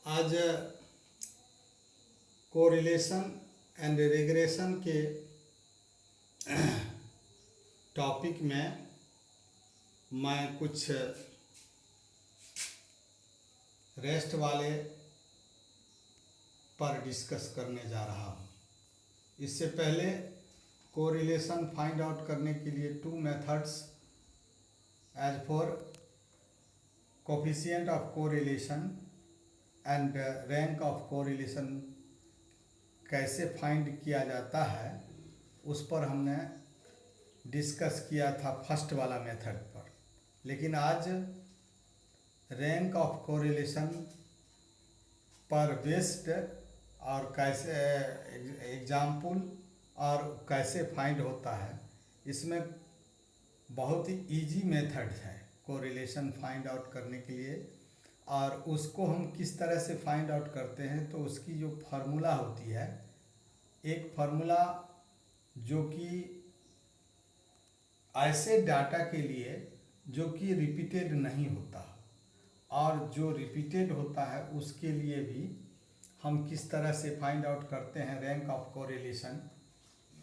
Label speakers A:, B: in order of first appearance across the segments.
A: आज correlation and regression के topic में मैं कुछ रेस्ट वाले पर डिस्कस करने जा रहा हूँ। इससे पहले कोरिलेशन फाइंड आउट करने के लिए two methods as for coefficient of correlation and rank of correlation कैसे फाइंड किया जाता है उस पर हमने डिस्कस किया था फर्स्ट वाला मेथड पर। लेकिन आज रैंक ऑफ कोरिलेशन पर बेस्ड और कैसे एग्जाम्पल और कैसे फाइंड होता है, इसमें बहुत ही इजी मेथड है कोरिलेशन फाइंड आउट करने के लिए। और उसको हम किस तरह से फाइंड आउट करते हैं, तो उसकी जो फार्मूला होती है, एक फार्मूला जो कि ऐसे डाटा के लिए जो कि रिपीटेड नहीं होता और जो रिपीटेड होता है उसके लिए भी हम किस तरह से फाइंड आउट करते हैं रैंक ऑफ कोरिलेशन।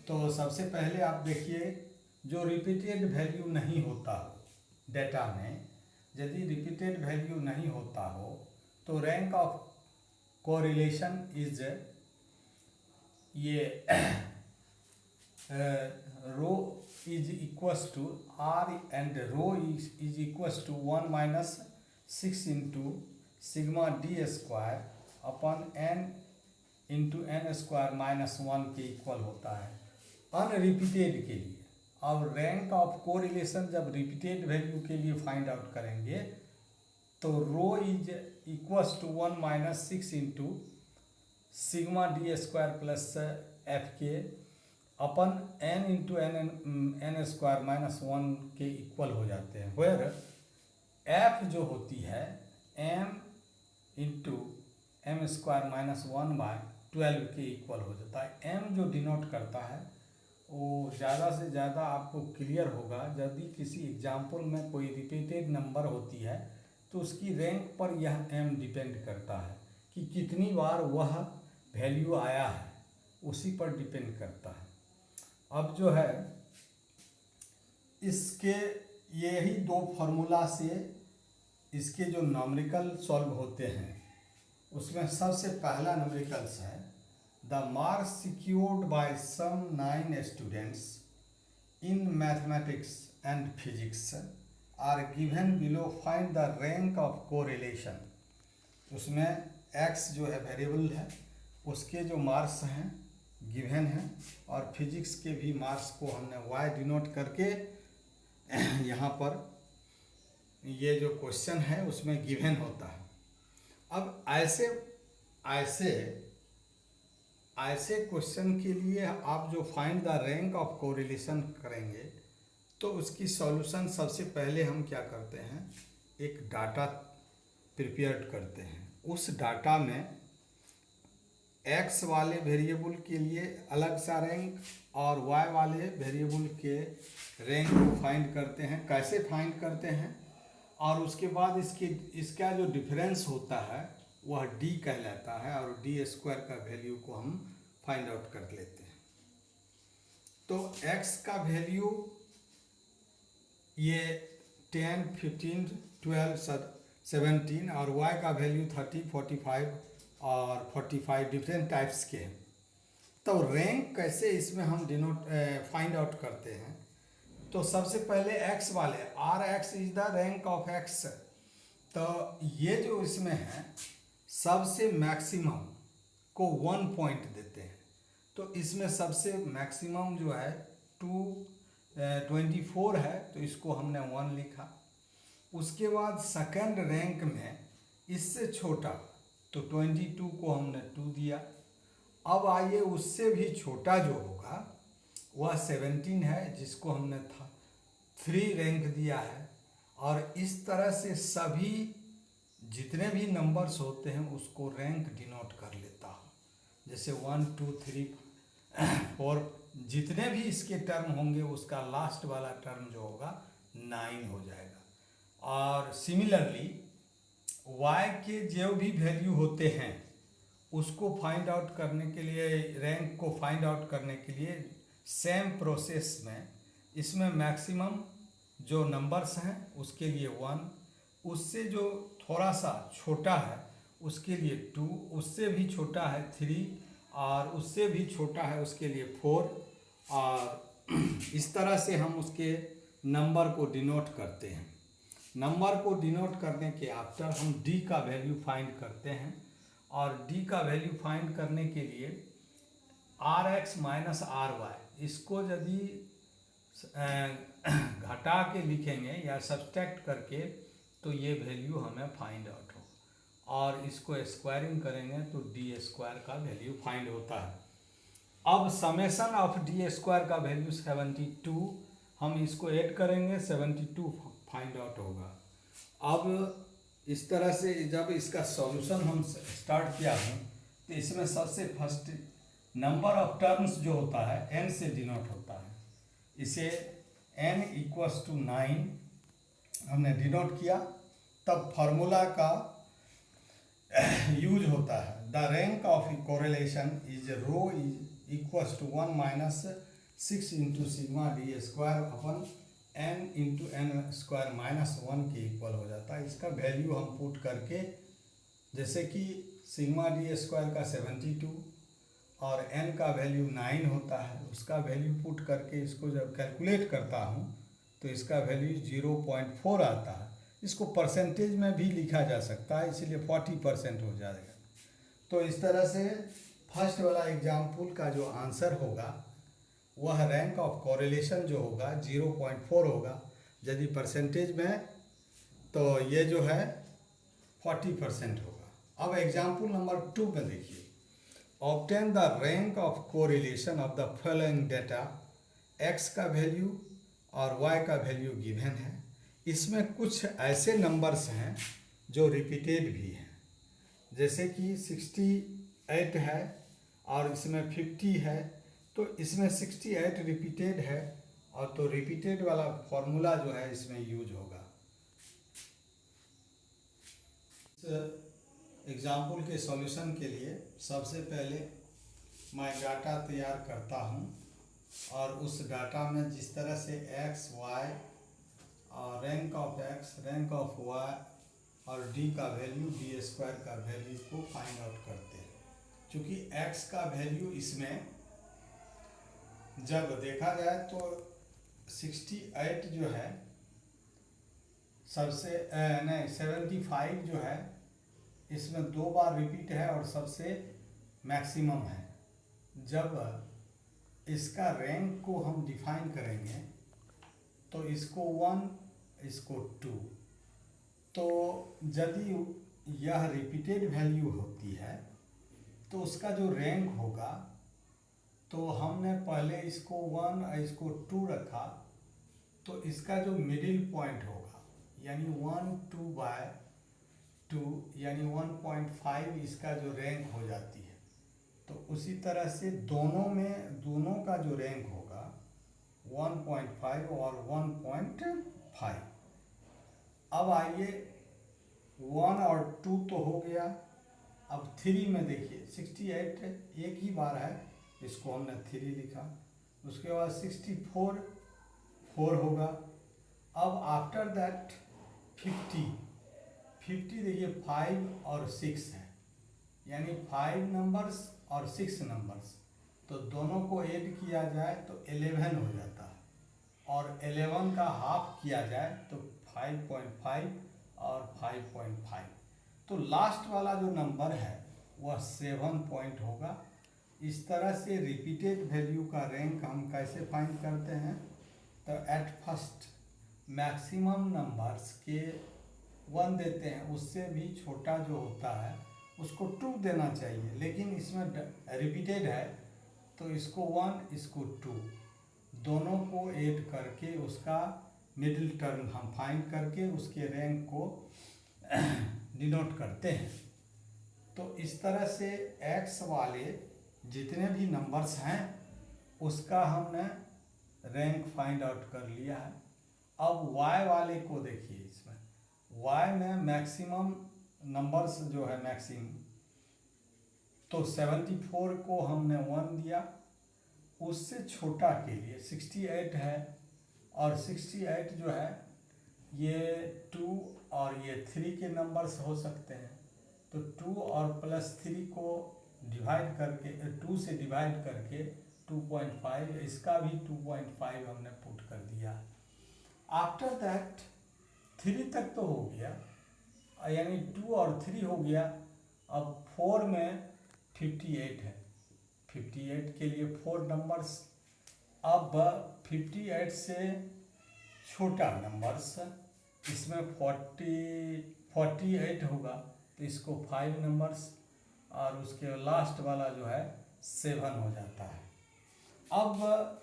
A: तो सबसे पहले आप देखिए, जो रिपीटेड वैल्यू नहीं होता हो डेटा में, यदि रिपीटेड वैल्यू नहीं होता हो तो रैंक ऑफ कोरिलेशन इज ये rho is equals to R and rho is equals to 1 minus 6 into sigma D square upon N into N square minus 1 के इक्वल होता है अनरिपीटेड के लिए। और रैंक ऑफ कोरिलेशन जब रिपीटेड वैल्यू के लिए फाइंड आउट करेंगे तो rho is equals to 1 minus 6 into sigma D square plus F के upon N into N square minus 1 के इक्वल हो जाते हैं। वेयर एफ जो होती है M into M square minus 1 by 12 के इक्वल हो जाता है। एम जो डिनोट करता है वो ज़्यादा से ज़्यादा आपको क्लियर होगा यदि किसी एग्जाम्पल में कोई रिपीटेड नंबर होती है तो उसकी रैंक पर यह एम डिपेंड करता है कि कितनी बार वह वैल्यू आया है, उसी पर डिपेंड करता है। अब जो है इसके यही दो फार्मूला से इसके जो न्यूमेरिकल सॉल्व होते हैं, उसमें सबसे पहला न्यूमेरिकल्स है The marks secured by some 9 students in mathematics and physics are given below. Find the rank of correlation. उसमें x जो है वेरिएबल है, उसके जो मार्क्स हैं गिवन हैं, और फिजिक्स के भी मार्क्स को हमने y डिनोट करके यहाँ पर ये जो क्वेश्चन है उसमें गिवन होता है। अब ऐसे क्वेश्चन के लिए आप जो find the rank of correlation करेंगे तो उसकी सॉल्यूशन सबसे पहले हम क्या करते हैं, एक डाटा प्रिपेयर करते हैं। उस डाटा में x वाले वेरिएबल के लिए अलग सा रैंक और y वाले वेरिएबल के रैंक को फाइंड करते हैं। कैसे फाइंड करते हैं, और उसके बाद इसका जो डिफरेंस होता है वह d कहलाता है, और डी स्क्वायर का वैल्यू को हम फाइंड आउट कर लेते हैं। तो x का वैल्यू ये 10, 15, 12, 17 और y का वैल्यू 30, 45 और 45 डिफरेंट टाइप्स के हैं। तो रैंक कैसे इसमें हम फाइंड आउट करते हैं, तो सबसे पहले x वाले Rx is the rank of x। तो ये जो इसमें है सबसे मैक्सिमम को 1 पॉइंट देते हैं, तो इसमें सबसे मैक्सिमम जो है 24 है, तो इसको हमने 1 लिखा। उसके बाद सेकंड रैंक में इससे छोटा तो 22 को हमने 2 दिया। अब आइए उससे भी छोटा जो होगा वह 17 है, जिसको हमने 3 रैंक दिया है। और इस तरह से सभी जितने भी नंबर्स होते हैं उसको रैंक डिनोट कर लेता हूँ। जैसे 1, 2, 3, 4 जितने भी इसके टर्म होंगे उसका लास्ट वाला टर्म जो होगा 9 हो जाएगा। और सिमिलरली y के जो भी वैल्यू होते हैं उसको फाइंड आउट करने के लिए, रैंक को फाइंड आउट करने के लिए सेम प्रोसेस में इसमें मैक्सिमम जो नंबर्स हैं उसके लिए 1, उससे जो थोड़ा सा छोटा है उसके लिए 2, उससे भी छोटा है 3, और उससे भी छोटा है उसके लिए 4, और इस तरह से हम उसके नंबर को डिनोट करते हैं। नंबर को डिनोट करने के आफ्टर हम d का वैल्यू फाइंड करते हैं, और d का वैल्यू फाइंड करने के लिए rx माइनस ry इसको यदि घटा के लिखेंगे या सब्सट्रैक्ट करके तो ये वैल्यू हमें फाइंड आउट हो, और इसको स्क्वायरिंग करेंगे तो डी स्क्वायर का वैल्यू फाइंड होता है। अब समेशन ऑफ डी स्क्वायर का वैल्यू 72, हम इसको ऐड करेंगे 72 फाइंड आउट होगा। अब इस तरह से जब इसका सॉल्यूशन हम स्टार्ट किया हूँ तो इसमें सबसे फर्स्ट नंबर ऑफ टर्म्स जो होता है n से डिनोट होता है, इसे n इक्वल्स टू 9 हमने डिनोट किया, तब फार्मूला का यूज होता है। The rank of correlation is rho is equals to 1 minus 6 into sigma D square upon n into N square minus 1 के इक्वल हो जाता है। इसका वैल्यू हम पुट करके, जैसे कि सिग्मा डी स्क्वायर का 72 और n का वैल्यू 9 होता है, उसका वैल्यू पुट करके इसको जब कैलकुलेट करता हूँ तो इसका वैल्यू 0.4 आता है। इसको परसेंटेज में भी लिखा जा सकता है, इसीलिए 40% हो जाएगा। तो इस तरह से फर्स्ट वाला एग्जाम्पल का जो आंसर होगा वह रैंक ऑफ कोरिलेशन जो होगा 0.4 होगा, यदि परसेंटेज में तो ये जो है 40% होगा। अब एग्जाम्पल नंबर 2 में देखिए, obtain the rank of correlation of the following data, x का वैल्यू और y का वैल्यू गिवन है। इसमें कुछ ऐसे नंबर्स हैं जो रिपीटेड भी हैं, जैसे कि 68 है और इसमें 50 है, तो इसमें 68 रिपीटेड है, और तो रिपीटेड वाला फॉर्मूला जो है इसमें यूज होगा। एग्जाम्पल के सॉल्यूशन के लिए सबसे पहले मैं डाटा तैयार करता हूँ, और उस डाटा में जिस तरह से x, y और rank of x, rank of y और d का वैल्यू, d स्क्वायर का वैल्यू को फाइंड आउट करते हैं। क्योंकि x का वैल्यू इसमें जब देखा जाए तो 68 जो है सबसे नहीं 75 जो है इसमें 2 बार रिपीट है और सबसे मैक्सिमम है। जब इसका रैंक को हम डिफाइन करेंगे तो इसको 1, इसको 2, तो यदि यह रिपीटेड वैल्यू होती है तो उसका जो रैंक होगा, तो हमने पहले इसको 1 और इसको 2 रखा, तो इसका जो मिडिल पॉइंट होगा यानी 1/2 यानी 1.5 इसका जो रैंक हो जाती है। तो उसी तरह से दोनों का जो रैंक होगा 1.5 और 1.5। अब आइए 1 और 2 तो हो गया, अब 3 में देखिए 68 एक ही बार है, इसको हमने 3 लिखा, उसके बाद 64 4 होगा। अब आफ्टर दैट 50 देखिए 5 और 6 है, यानी 5 नंबर्स और 6 नंबर्स, तो दोनों को ऐड किया जाए तो 11 हो जाता है, और 11 का हाफ किया जाए तो 5.5 और 5.5, तो लास्ट वाला जो नंबर है वह 7 पॉइंट होगा। इस तरह से रिपीटेड वैल्यू का रैंक हम कैसे फाइंड करते हैं, तो एट फर्स्ट मैक्सिमम नंबर्स के 1 देते हैं, उससे भी छोटा जो होता है उसको 2 देना चाहिए, लेकिन इसमें रिपीटेड है तो इसको 1 इसको 2 दोनों को ऐड करके उसका मिडिल टर्म हम फाइंड करके उसके रैंक को डिनोट करते हैं। तो इस तरह से x वाले जितने भी नंबर्स हैं उसका हमने रैंक फाइंड आउट कर लिया है। अब y वाले को देखिए, इसमें y में मैक्सिमम नंबर्स जो है मैक्सिमम, तो 74 को हमने 1 दिया, उससे छोटा के लिए 68 है, और 68 जो है ये 2 और ये 3 के नंबर्स हो सकते हैं। तो 2 और +3 को डिवाइड करके 2 से डिवाइड करके 2.5, इसका भी 2.5 हमने पुट कर दिया। आफ्टर दैट 3 तक तो हो गया, यानी 2 और 3 हो गया। अब 4 में 58 है, 58 के लिए 4 नंबर्स। अब 58 से छोटा नंबर्स, इसमें 48 होगा, तो इसको 5 नंबर्स, और उसके लास्ट वाला जो है 7 हो जाता है। अब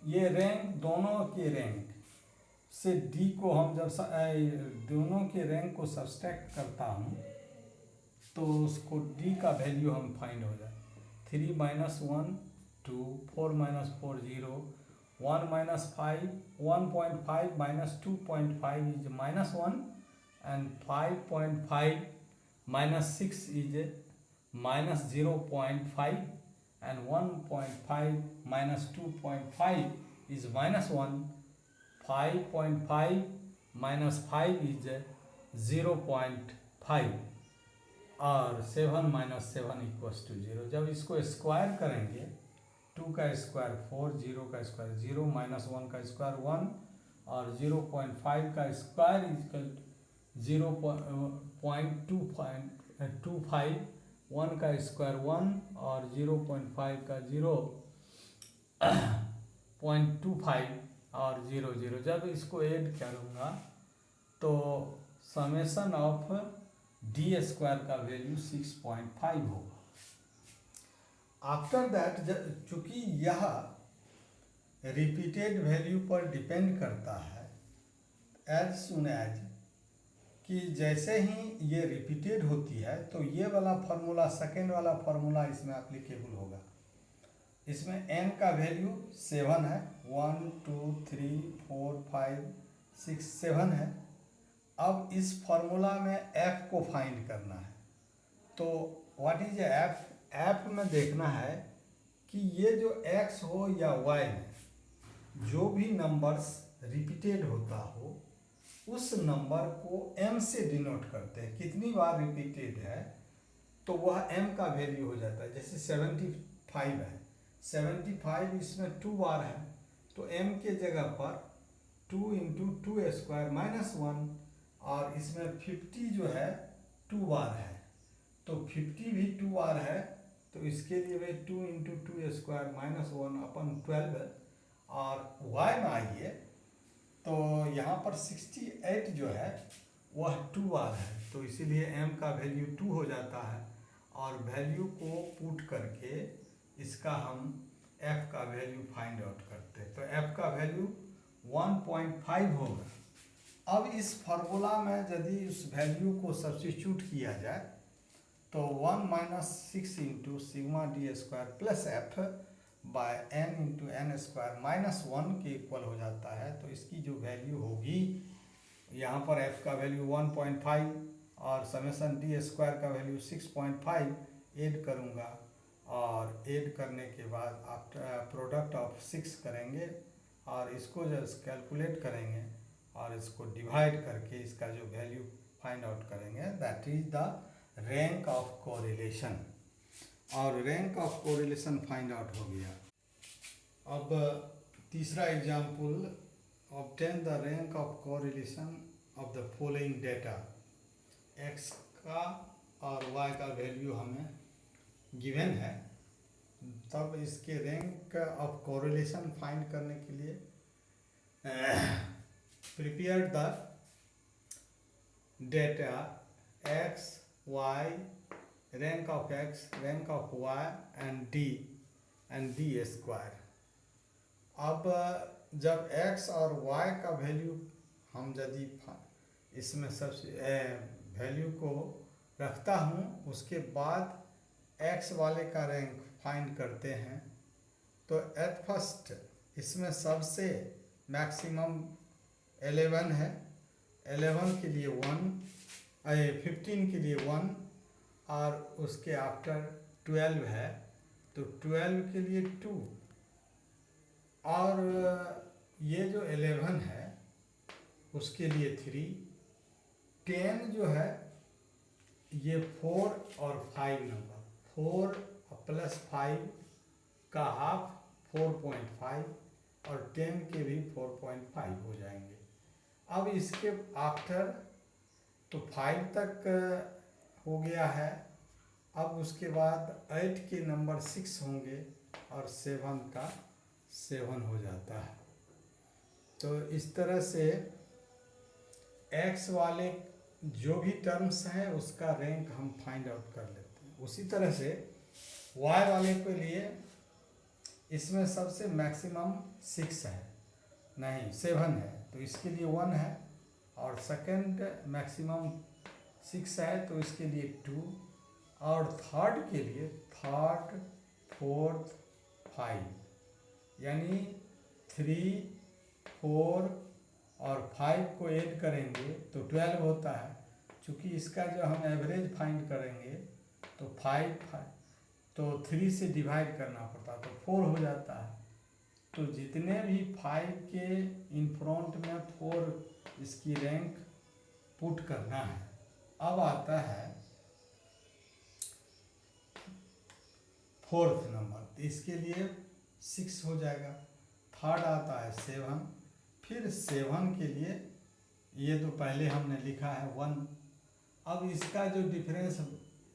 A: ये रैंक, दोनों के रैंक से डी को हम जब दोनों के रैंक को सब्सट्रैक्ट करता हूँ तो उसको डी का वैल्यू हम फाइंड हो जाए। 3 - 1 2, 4 - 4 0, 1 - 5 1.5 - 2.5 is -1, and 5.5 - 6 is -0.5, and 1.5 - 2.5 is -1. 5.5 - 5 is 0.5, और 7 - 7 = 0। जब इसको स्क्वायर करेंगे, 2 का स्क्वायर 4, 0 का स्क्वायर 0, -1 का स्क्वायर 1, और 0.5 का स्क्वायर = 0.25, 1 का स्क्वायर 1, और 0.5 का 0.25, और 0 0। जब इसको ऐड करूँगा तो समेशन ऑफ डी स्क्वायर का वैल्यू 6.5 होगा। आफ्टर दैट, चूँकि यह रिपीटेड वैल्यू पर डिपेंड करता है, एज सुन एज कि जैसे ही ये रिपीटेड होती है तो ये वाला फार्मूला, सेकेंड वाला फार्मूला इसमें एप्लीकेबल होगा। इसमें n का वैल्यू 7 है, 1 2 3 4 5 6 7 है। अब इस फार्मूला में f को फाइंड करना है, तो व्हाट इज f? f में देखना है कि ये जो x हो या y में जो भी नंबर्स रिपीटेड होता हो, उस नंबर को m से डिनोट करते हैं। कितनी बार रिपीटेड है तो वह m का वैल्यू हो जाता है। जैसे 75 है, 75 इसमें 2 बार है, तो m के जगह पर 2 × 2 स्क्वायर -1, और इसमें 50 जो है 2 बार है, तो 50 भी 2 बार है, तो इसके लिए वही 2 × 2 स्क्वायर -1/12। और y में आइए तो यहाँ पर 68 जो है वह 2 बार है, तो इसीलिए m का वैल्यू 2 हो जाता है, और वैल्यू को पुट करके इसका हम f का वैल्यू फाइंड आउट करते हैं। तो f का वैल्यू 1.5 होगा। अब इस फार्मूला में यदि उस वैल्यू को सब्स्टिट्यूट किया जाए तो 1 - 6 × σd² + f bye n × n² -1 के इक्वल हो जाता है। तो इसकी जो वैल्यू होगी, यहाँ पर f का वैल्यू 1.5 और समेशन d² का वैल्यू 6.5 ऐड करूँगा, और ऐड करने के बाद आप प्रोडक्ट ऑफ 6 करेंगे, और इसको जब कैलकुलेट करेंगे और इसको डिवाइड करके इसका जो वैल्यू फाइंड आउट करेंगे, that is the rank of correlation. और rank of correlation find out हो गया। अब तीसरा example, obtain the rank of correlation of the following data. x का और y का वैल्यू हमें गिवन है, तब इसके रैंक ऑफ कोरिलेशन फाइंड करने के लिए prepare the data x, y, rank of x, rank of y and d²। अब जब x और y का वैल्यू हम यदि इसमें सबसे वैल्यू को रखता हूँ, उसके बाद x वाले का रैंक फाइंड करते हैं, तो एट फर्स्ट इसमें सबसे मैक्सिमम 11 है। 11 के लिए 1, 15 के लिए 1 और उसके आफ्टर 12 है तो 12 के लिए 2 और ये जो 11 है उसके लिए 3, 10 जो है ये 4 और 5 नंबर, 4 प्लस 5 का हाफ 4.5 और 10 के भी 4.5 हो जाएंगे। अब इसके आफ्टर तो 5 तक हो गया है, अब उसके बाद 8 के नंबर 6 होंगे और 7 का 7 हो जाता है। तो इस तरह से x वाले जो भी टर्म्स हैं उसका रैंक हम फाइंड आउट कर लेते हैं। उसी तरह से y वाले के लिए इसमें सबसे मैक्सिमम 6 है, नहीं 7 है, तो इसके लिए 1 है और सेकंड मैक्सिमम 6 है तो इसके लिए 2 और थर्ड के लिए थर्ड, फोर्थ, 5 यानी 3, 4 और 5 को ऐड करेंगे तो 12 होता है। चूँकि इसका जो हम एवरेज फाइंड करेंगे तो 5 तो 3 से डिवाइड करना पड़ता तो 4 हो जाता है। तो जितने भी 5 के इन फ्रंट में 4 इसकी रैंक पुट करना है। अब आता है 4th नंबर, तो इसके लिए 6 हो जाएगा। थर्ड आता है 7, फिर 7 के लिए ये तो पहले हमने लिखा है 1। अब इसका जो डिफरेंस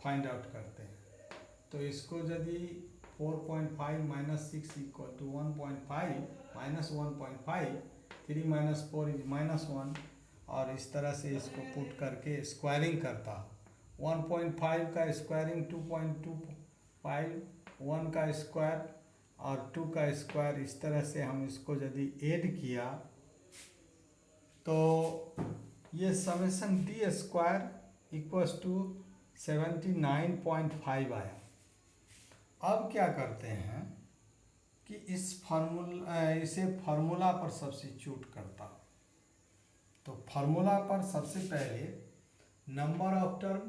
A: फाइंड आउट करते हैं तो इसको यदि 4.5 minus 6 equal to 1.5 minus 1.5, 3 minus 4 is -1 और इस तरह से इसको पुट करके स्क्वायरिंग करता। 1.5 का स्क्वायरिंग 2.25, 1 का स्क्वायर और 2 का स्क्वायर, इस तरह से हम इसको यदि ऐड किया तो ये summation D square equals to 79.5 आया। अब क्या करते हैं कि इसे फार्मूला पर सब्स्टिट्यूट करता। तो फार्मूला पर सबसे पहले नंबर ऑफ टर्म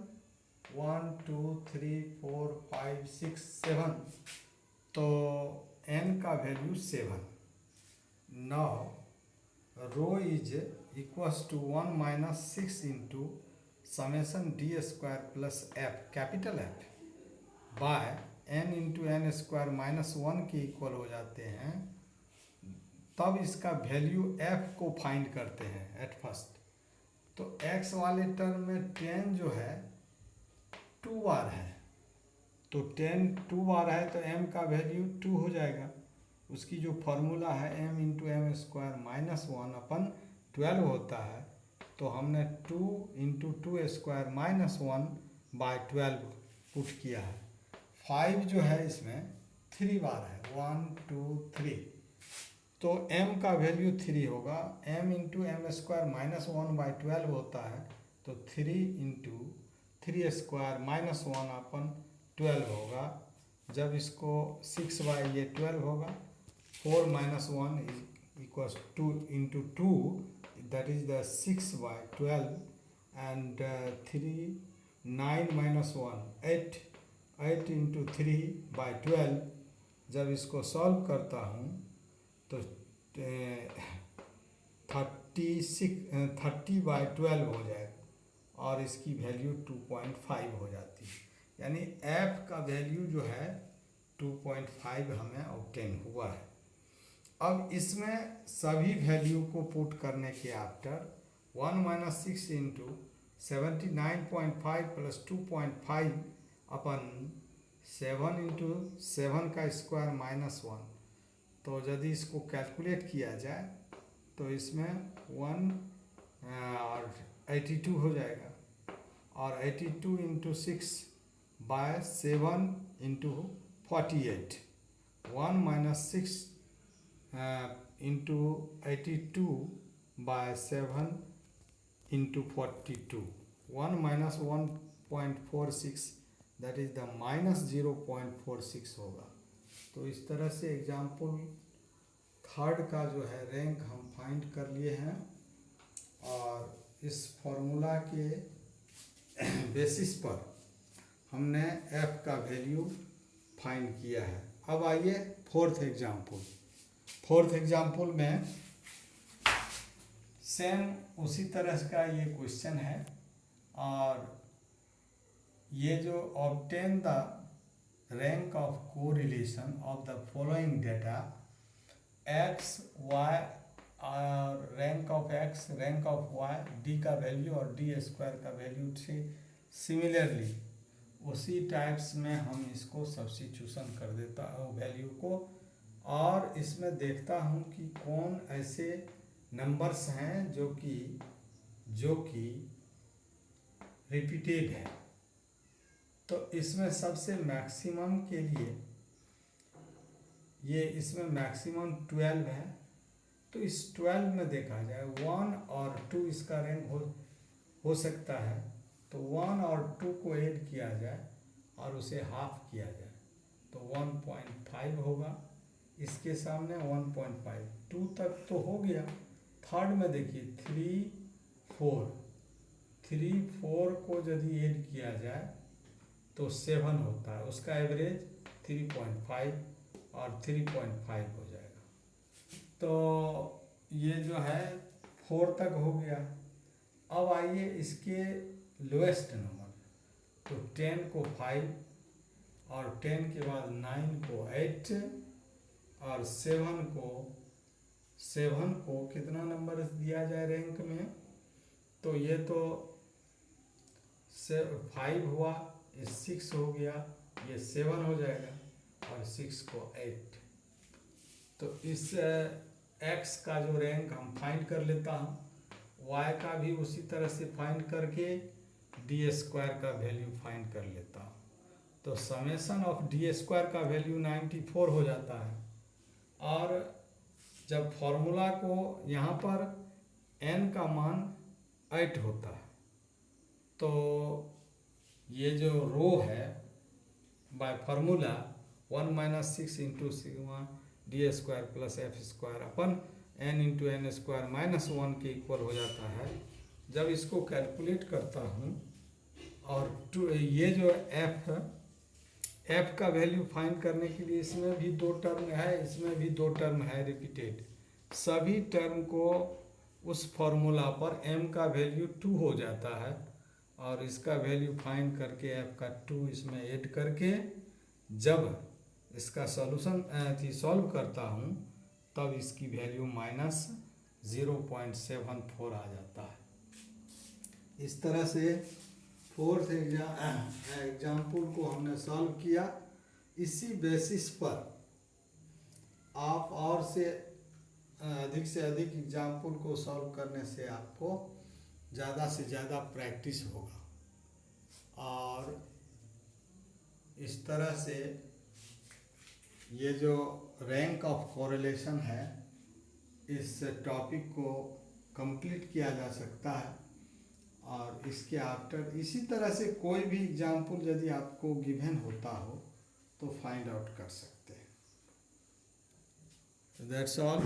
A: 1, 2, 3, 4, 5, 6, 7, तो n का value 7। Now rho is equals to 1 minus 6 into summation D square plus F, capital F, by n into N square minus 1 के इक्वल हो जाते हैं। तब इसका वैल्यू f को फाइंड करते हैं एट फर्स्ट। तो x वाले टर्म में 10 जो है 2 बार है, तो 10 2 बार है तो m का वैल्यू 2 हो जाएगा। उसकी जो फार्मूला है m into M square minus 1 upon 12 होता है, तो हमने 2 into 2 square minus 1 by 12 put किया है। 5 जो है इसमें 3 बार है, 1, 2, 3, तो m का वैल्यू 3 होगा। m into M square minus 1 by 12 होता है, तो 3 इंटू 3 स्क्वायर माइनस 1 अपन 12 होगा। जब इसको 6 बाई ये 12 होगा, 4 minus 1 is equals 2 into 2, that is the 6 by 12 and 3, 9 minus 1, 8, 8 into 3 by 12। जब इसको सॉल्व करता हूँ तो 30 बाई 12 हो जाएगा और इसकी वैल्यू 2.5 हो जाती है। यानी f का वैल्यू जो है 2.5 हमें ऑब्टेन हुआ है। अब इसमें सभी वैल्यू को पुट करने के आफ्टर 1 माइनस 6 इंटू 79.5 प्लस 2.5 अपन 7 इंटू 7 का स्क्वायर माइनस 1, तो यदि इसको कैलकुलेट किया जाए तो इसमें 82 हो जाएगा और 82 into 6 by 7 into 48, 1 minus 6 into 82 by 7 into 42, 1 minus 1.46, that is the minus 0.46 होगा। तो इस तरह से एग्जाम्पल थर्ड का जो है रैंक हम फाइंड कर लिए हैं और इस फॉर्मूला के बेसिस पर हमने f का वैल्यू फाइंड किया है। अब आइए फोर्थ एग्जाम्पल में सेम उसी तरह का ये क्वेश्चन है, और ये जो obtain the rank of correlation of the following data X Y और rank of X, rank of Y, D का वैल्यू और डी स्क्वायर का वैल्यू से सिमिलरली उसी टाइप्स में हम इसको सब्स्टिट्यूशन कर देता हूँ वैल्यू को, और इसमें देखता हूँ कि कौन ऐसे नंबर्स हैं जो कि रिपीटेड है। तो इसमें सबसे मैक्सिमम के लिए ये इसमें मैक्सिमम 12 है, तो इस 12 में देखा जाए 1 और 2 इसका रैंक हो सकता है, तो 1 और 2 को ऐड किया जाए और उसे हाफ किया जाए तो 1.5 होगा, इसके सामने 1.5, 2 तक तो हो गया। थर्ड में देखिए 3 4 को यदि ऐड किया जाए तो 7 होता है, उसका एवरेज 3.5 और 3.5 हो जाएगा। तो ये जो है 4 तक हो गया। अब आइए इसके लोएस्ट नंबर, तो 10 को 5 और 10 के बाद 9 को 8 और 7 को कितना नंबर दिया जाए रैंक में, तो ये तो 5 हुआ, ये 6 हो गया, ये 7 हो जाएगा और 6 को 8। तो इस x का जो रैंक हम फाइंड कर लेता हूँ, y का भी उसी तरह से फाइंड करके डी स्क्वायर का वैल्यू फाइंड कर लेता हूँ। तो समेशन ऑफ डी स्क्वायर का वैल्यू 94 हो जाता है, और जब फॉर्मूला को यहाँ पर n का मान 8 होता है, तो ये जो रो है by formula 1 - 6 into sigma D square plus F square upon n into N square -1 के इक्वल हो जाता है। जब इसको कैलकुलेट करता हूँ और ये जो f का वैल्यू फाइंड करने के लिए इसमें भी 2 टर्म है, इसमें भी 2 टर्म है रिपीटेड, सभी टर्म को उस फॉर्मूला पर m का वैल्यू 2 हो जाता है, और इसका वैल्यू फाइंड करके f का 2 इसमें ऐड करके जब इसका सॉल्यूशन सॉल्व करता हूँ तब इसकी वैल्यू -0.74 आ जाता है। इस तरह से फोर्थ एग्जाम्पल को हमने सॉल्व किया। इसी बेसिस पर आप और से अधिक एग्जाम्पल को सॉल्व करने से आपको ज़्यादा से ज़्यादा प्रैक्टिस होगा, और इस तरह से ये जो रैंक ऑफ कोरिलेशन है इस टॉपिक को कंप्लीट किया जा सकता है। और इसके आफ्टर इसी तरह से कोई भी एग्जाम्पल यदि आपको गिवन होता हो तो फाइंड आउट कर सकते हैं। That's all.